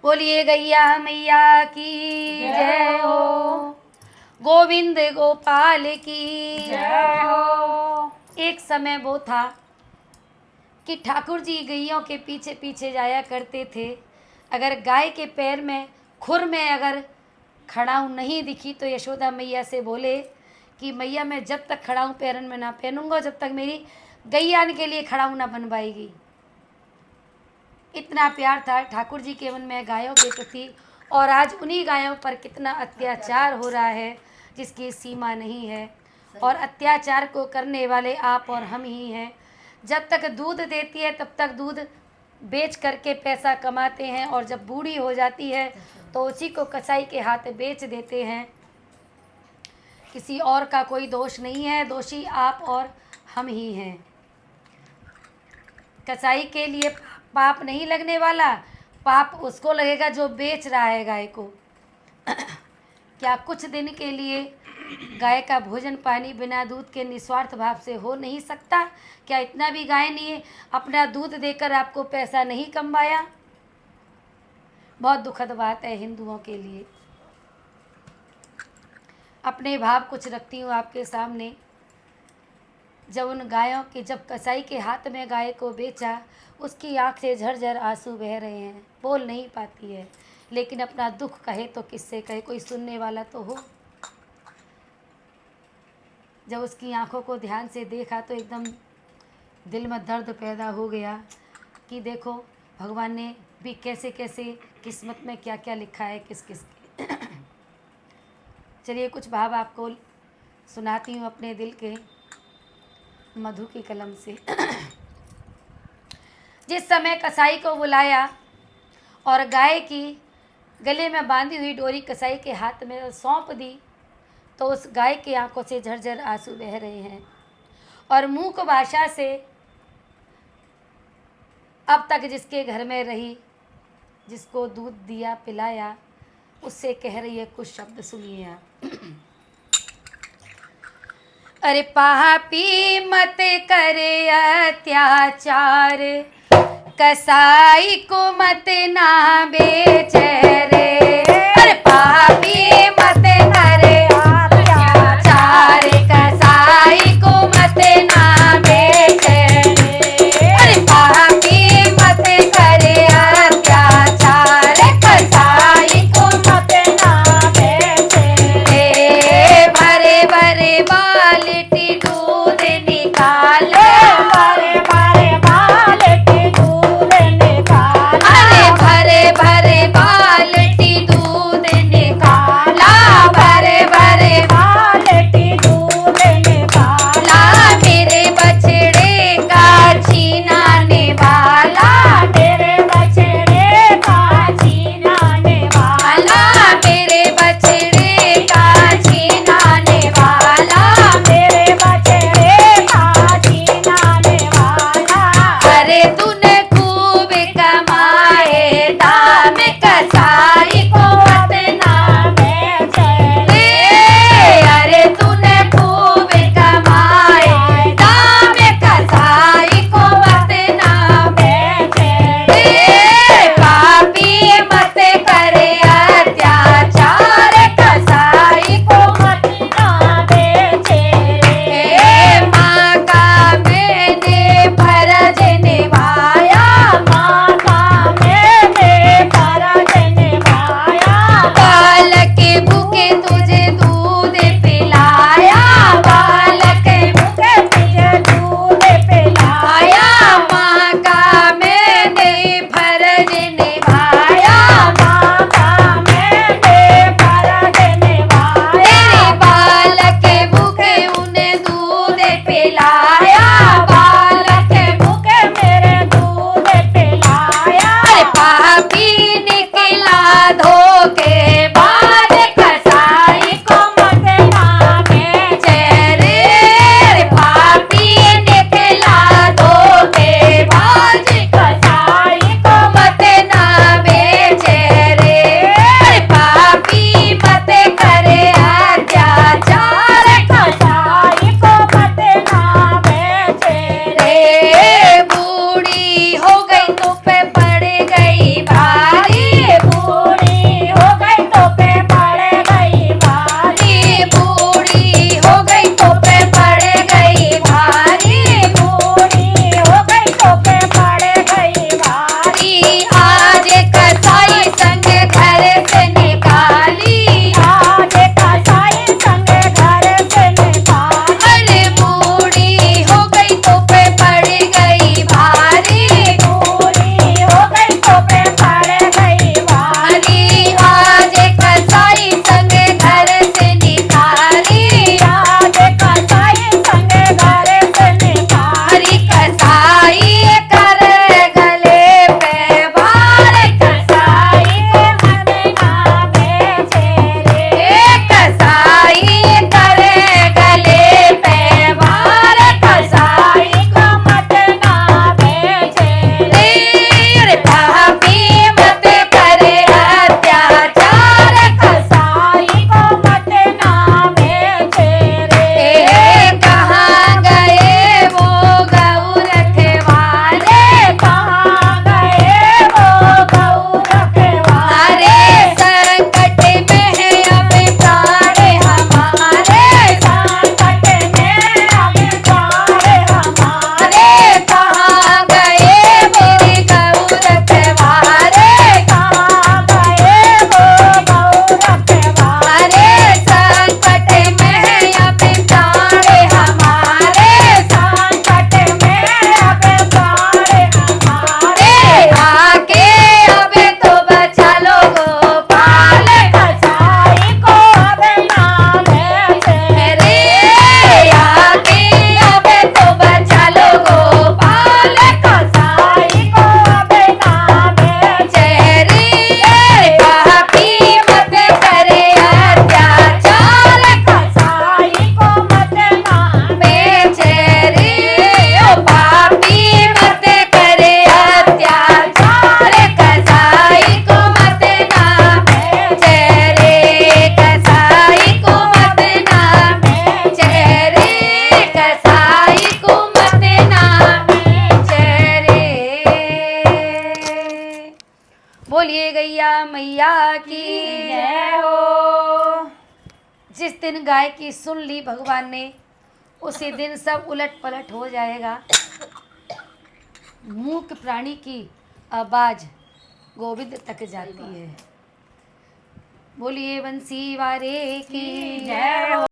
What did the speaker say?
बोलिए गैया मैया की जय हो, गोविंद गोपाल की जय हो। एक समय वो था कि ठाकुर जी गैयों के पीछे पीछे जाया करते थे। अगर गाय के पैर में खुर में अगर खड़ाऊँ नहीं दिखी तो यशोदा मैया से बोले कि मैया मैं जब तक खड़ाऊँ पैरन में ना पहनूंगा, जब तक मेरी गैया के लिए खड़ाऊँ ना बनवाएगी। इतना प्यार था ठाकुर जी के मन में गायों के प्रति, और आज उन्हीं गायों पर कितना अत्याचार हो रहा है जिसकी सीमा नहीं है। और अत्याचार को करने वाले आप और हम ही हैं। जब तक दूध देती है तब तक दूध बेच करके पैसा कमाते हैं, और जब बूढ़ी हो जाती है तो उसी को कसाई के हाथ बेच देते हैं। किसी और का कोई दोष नहीं है, दोषी आप और हम ही हैं। कसाई के लिए पाप नहीं लगने वाला, पाप उसको लगेगा जो बेच रहा है गाय को। क्या कुछ दिन के लिए गाय का भोजन पानी बिना दूध के निस्वार्थ भाव से हो नहीं सकता? क्या इतना भी गाय ने अपना दूध देकर आपको पैसा नहीं कमाया? बहुत दुखद बात है हिंदुओं के लिए। अपने भाव कुछ रखती हूँ आपके सामने। जब उन गायों के, जब कसाई के हाथ में गाय को बेचा, उसकी आँख से झरझर आंसू बह रहे हैं, बोल नहीं पाती है, लेकिन अपना दुख कहे तो किससे कहे, कोई सुनने वाला तो हो। जब उसकी आंखों को ध्यान से देखा तो एकदम दिल में दर्द पैदा हो गया कि देखो भगवान ने भी कैसे कैसे किस्मत में क्या क्या लिखा है किस किस के। चलिए कुछ भाव आपको सुनाती हूँ अपने दिल के मधु की कलम से। जिस समय कसाई को बुलाया और गाय की गले में बांधी हुई डोरी कसाई के हाथ में सौंप दी, तो उस गाय की आंखों से झरझर आंसू बह रहे हैं, और मूक भाषा से अब तक जिसके घर में रही, जिसको दूध दिया पिलाया, उससे कह रही है कुछ शब्द, सुनिए आप। अरे पापी मत करे अत्याचार, कसाई को मत ना बेच रे। अरे पापी मत करे अत्याचार, कसाई को मत ना बेच रे। अरे पापी मत करे अत्याचार, कसाई को मत ना बेच रे। भरे भरे बाल्टी दूध निकाले, भरे भरे बाल्टी दूध निकाला। अरे भरे भरे बाल्टी दूध निकाला, भरे भरे बाल्टी दूध निकाला। मेरे बछड़े का छीनाने वाला, मेरे बछड़े का छीनाने वाला, मेरे बछड़े का छीनाने वाला, मेरे बछड़े का छीनाने वाला। अरे तूने खूब कमाए दाम, कसाई को मत ना बेच रे। अरे तूने खूब कमाए दाम, कसाई को मत ना बेच रे। पापी मत करे अत्याचार, कसाई को मत ना बेच रे। माँ का मैंने फर्ज निभाया, माँ का मैंने फर्ज निभाया। बालक भूखे तुझे दूध पिलाया, बालक भूखे तुझे दूध पिलाया। माँ का मैंने फर्ज निभाया, माँ का मैंने फर्ज निभाया। तेरे बालक भूखे उन्हें दूध पिलाया, बालक भूखे मेरे दूध पिलाया। पापी निकला धोखे बाद, कसाई को मत ना बेच रे। पापी निकला धोखे बाद, कसाई को मत ना बेच रे। पापी मत करे अत्याचार, कसाई को मत ना बेच रे। बूढ़ी हो गई तो पे पड़ गई भारी, बोलिए गैया मैया की जय हो। जिस दिन गाय की सुन ली भगवान ने, उसी दिन सब उलट पलट हो जाएगा। मूक प्राणी की आवाज गोविंद तक जाती है। बोलिए बंसी वारे की जय हो।